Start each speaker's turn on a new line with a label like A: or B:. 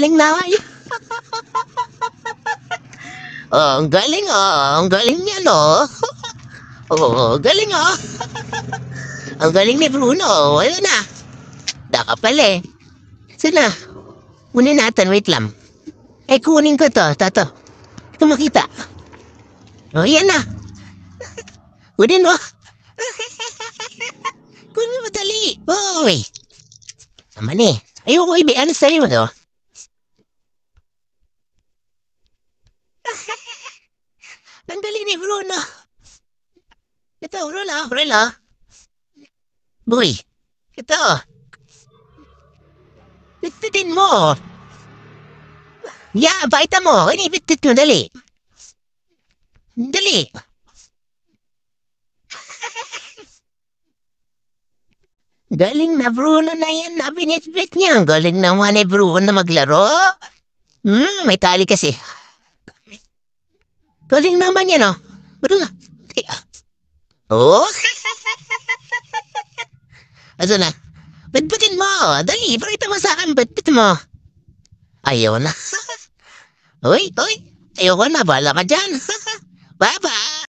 A: galing na. Oh, ang galing niya, no? Oh, galing, oh. Ang galing ni Bruno. Ayun na. Daka pala, eh. Sana. Kunin natin, wait lang. Kunin ko to, tato. Ito makita. Oh, yan na. Kunin mo. Kunin mo, dali. Oh, wait. Naman, eh. Ayoko, ano sa'yo, no? Ang galing ni Bruno. Ito, Bruno. Boy, ito. Bitbitin mo. Yeah, baita mo. Inibitbit mo, dali. Dali. Galing na Bruno na yan na binitbit niya. Ang galing naman ni Bruno na maglaro. May tali kasi. Galing naman yan, oh. Bruno. Oh. Asa na? Bitbitin mo. Dali, pakita mo sa akin. Bitbit mo. Ayaw na. Uy. Ayoko na. Bala ka dyan. Bye-bye.